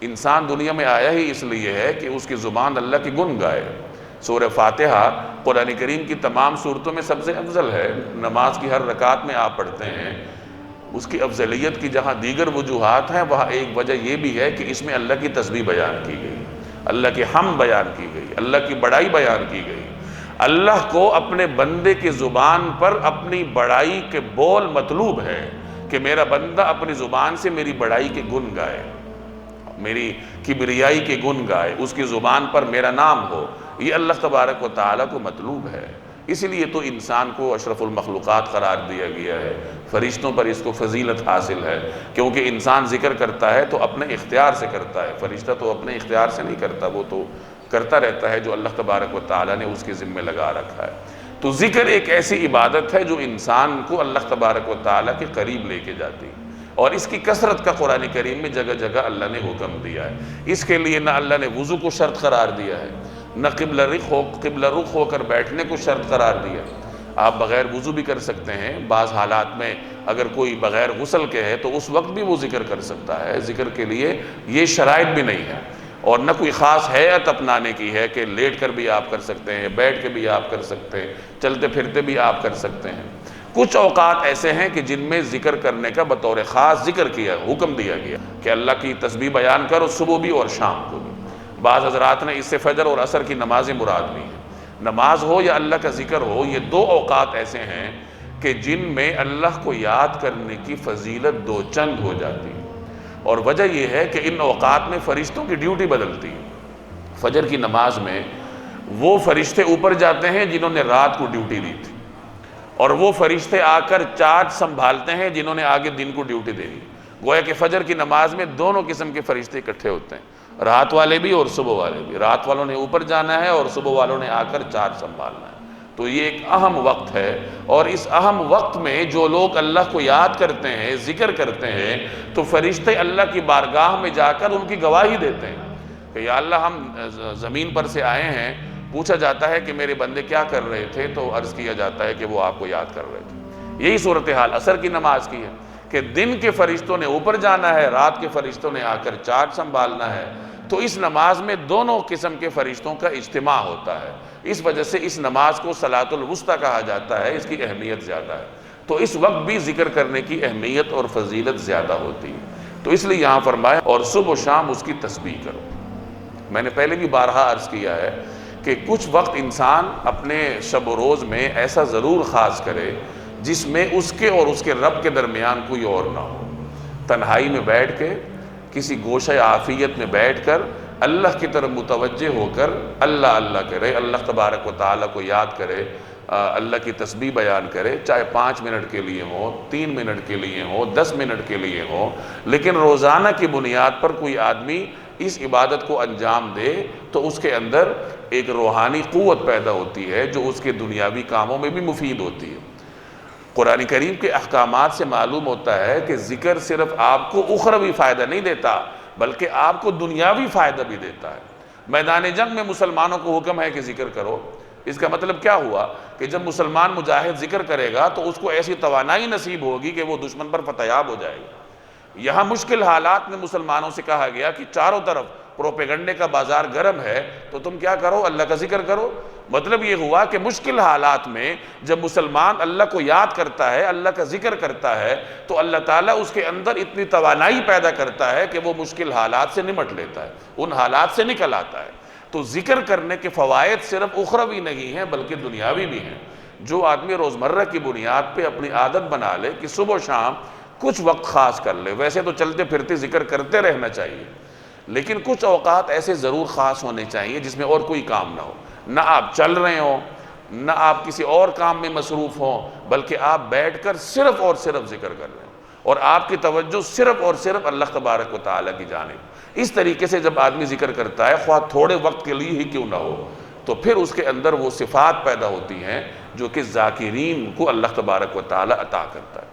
انسان دنیا میں آیا ہی اس لیے ہے کہ اس کی زبان اللہ کی گن گائے۔ سورہ فاتحہ قرآن کریم کی تمام سورتوں میں سب سے افضل ہے، نماز کی ہر رکعت میں آپ پڑھتے ہیں۔ اس کی افضلیت کی جہاں دیگر وجوہات ہیں، وہاں ایک وجہ یہ بھی ہے کہ اس میں اللہ کی تسبیح بیان کی گئی، اللہ کی حمد بیان کی گئی، اللہ کی بڑائی بیان کی گئی۔ اللہ کو اپنے بندے کی زبان پر اپنی بڑائی کے بول مطلوب ہے کہ میرا بندہ اپنی زبان سے میری بڑائی کے گن گائے، میری کبریائی کے گن گائے، اس کی زبان پر میرا نام ہو۔ یہ اللہ تبارک و تعالیٰ کو مطلوب ہے۔ اس لیے تو انسان کو اشرف المخلوقات قرار دیا گیا ہے، فرشتوں پر اس کو فضیلت حاصل ہے، کیونکہ انسان ذکر کرتا ہے تو اپنے اختیار سے کرتا ہے، فرشتہ تو اپنے اختیار سے نہیں کرتا، وہ تو کرتا رہتا ہے جو اللہ تبارک و تعالیٰ نے اس کے ذمہ لگا رکھا ہے۔ تو ذکر ایک ایسی عبادت ہے جو انسان کو اللہ تبارک و تعالیٰ کے قریب لے کے جاتی ہے، اور اس کی کثرت کا قرآن کریم میں جگہ جگہ اللہ نے حکم دیا ہے۔ اس کے لیے نہ اللہ نے وضو کو شرط قرار دیا ہے، نہ قبلہ رخ ہو کر بیٹھنے کو شرط قرار دیا۔ آپ بغیر وضو بھی کر سکتے ہیں، بعض حالات میں اگر کوئی بغیر غسل کے ہے تو اس وقت بھی وہ ذکر کر سکتا ہے، ذکر کے لیے یہ شرائط بھی نہیں ہے، اور نہ کوئی خاص ہیئت اپنانے کی ہے کہ لیٹ کر بھی آپ کر سکتے ہیں، بیٹھ کے بھی آپ کر سکتے ہیں، چلتے پھرتے بھی آپ کر سکتے ہیں۔ کچھ اوقات ایسے ہیں کہ جن میں ذکر کرنے کا بطور خاص ذکر کیا، حکم دیا گیا کہ اللہ کی تسبیح بیان کرو صبح بھی اور شام کو بھی۔ بعض حضرات نے اس سے فجر اور عصر کی نمازیں مراد لی ہیں۔ نماز ہو یا اللہ کا ذکر ہو، یہ دو اوقات ایسے ہیں کہ جن میں اللہ کو یاد کرنے کی فضیلت دو چند ہو جاتی ہے، اور وجہ یہ ہے کہ ان اوقات میں فرشتوں کی ڈیوٹی بدلتی ہے۔ فجر کی نماز میں وہ فرشتے اوپر جاتے ہیں جنہوں نے رات کو ڈیوٹی دی تھی، اور وہ فرشتے آ کر چارج سنبھالتے ہیں جنہوں نے آگے دن کو ڈیوٹی دے دی۔ گویا کہ فجر کی نماز میں دونوں قسم کے فرشتے اکٹھے ہوتے ہیں، رات والے بھی اور صبح والے بھی۔ رات والوں نے اوپر جانا ہے اور صبح والوں نے آ کر چارج سنبھالنا ہے۔ تو یہ ایک اہم وقت ہے، اور اس اہم وقت میں جو لوگ اللہ کو یاد کرتے ہیں، ذکر کرتے ہیں، تو فرشتے اللہ کی بارگاہ میں جا کر ان کی گواہی دیتے ہیں کہ یا اللہ ہم زمین پر سے آئے ہیں۔ پوچھا جاتا ہے کہ میرے بندے کیا کر رہے تھے، تو عرض کیا جاتا ہے کہ وہ آپ کو یاد کر رہے تھے۔ یہی صورتحال عصر کی نماز کی ہے کہ دن کے فرشتوں نے اوپر جانا ہے، رات کے فرشتوں نے آ کر چارج سنبھالنا ہے۔ تو اس نماز میں دونوں قسم کے فرشتوں کا اجتماع ہوتا ہے، اس وجہ سے اس نماز کو صلاۃ الوسطیٰ کہا جاتا ہے، اس کی اہمیت زیادہ ہے۔ تو اس وقت بھی ذکر کرنے کی اہمیت اور فضیلت زیادہ ہوتی ہے، تو اس لیے یہاں فرمایا اور صبح و شام اس کی تسبیح کرو۔ میں نے پہلے بھی بارہا عرض کیا ہے کہ کچھ وقت انسان اپنے شب و روز میں ایسا ضرور خاص کرے جس میں اس کے اور اس کے رب کے درمیان کوئی اور نہ ہو۔ تنہائی میں بیٹھ کے، کسی گوشہ عافیت میں بیٹھ کر اللہ کی طرف متوجہ ہو کر اللہ اللہ کرے، اللہ تبارک و تعالیٰ کو یاد کرے، اللہ کی تسبیح بیان کرے، چاہے 5 منٹ کے لیے ہو، 3 منٹ کے لیے ہو، 10 منٹ کے لیے ہو، لیکن روزانہ کی بنیاد پر کوئی آدمی اس عبادت کو انجام دے تو اس کے اندر ایک روحانی قوت پیدا ہوتی ہے جو اس کے دنیاوی کاموں میں بھی مفید ہوتی ہے۔ قرآن کریم کے احکامات سے معلوم ہوتا ہے کہ ذکر صرف آپ کو اخروی فائدہ نہیں دیتا بلکہ آپ کو دنیاوی فائدہ بھی دیتا ہے۔ میدان جنگ میں مسلمانوں کو حکم ہے کہ ذکر کرو۔ اس کا مطلب کیا ہوا کہ جب مسلمان مجاہد ذکر کرے گا تو اس کو ایسی توانائی نصیب ہوگی کہ وہ دشمن پر فتح یاب ہو جائے گا۔ یہاں مشکل حالات میں مسلمانوں سے کہا گیا کہ چاروں طرف پروپیگنڈے کا بازار گرم ہے، تو تم کیا کرو؟ اللہ کا ذکر کرو۔ مطلب یہ ہوا کہ مشکل حالات میں جب مسلمان اللہ کو یاد کرتا ہے، اللہ کا ذکر کرتا ہے، تو اللہ تعالیٰ اس کے اندر اتنی توانائی پیدا کرتا ہے کہ وہ مشکل حالات سے نمٹ لیتا ہے، ان حالات سے نکل آتا ہے۔ تو ذکر کرنے کے فوائد صرف اخروی نہیں ہیں بلکہ دنیاوی بھی ہیں۔ جو آدمی روزمرہ کی بنیاد پہ اپنی عادت بنا لے کہ صبح و شام کچھ وقت خاص کر لے، ویسے تو چلتے پھرتے ذکر کرتے رہنا چاہیے، لیکن کچھ اوقات ایسے ضرور خاص ہونے چاہیے جس میں اور کوئی کام نہ ہو، نہ آپ چل رہے ہوں، نہ آپ کسی اور کام میں مصروف ہوں، بلکہ آپ بیٹھ کر صرف اور صرف ذکر کر رہے ہوں، اور آپ کی توجہ صرف اور صرف اللہ تبارک و تعالیٰ کی جانب۔ اس طریقے سے جب آدمی ذکر کرتا ہے، خواہ تھوڑے وقت کے لیے ہی کیوں نہ ہو، تو پھر اس کے اندر وہ صفات پیدا ہوتی ہیں جو کہ ذاکرین کو اللہ تبارک و تعالیٰ عطا کرتا ہے۔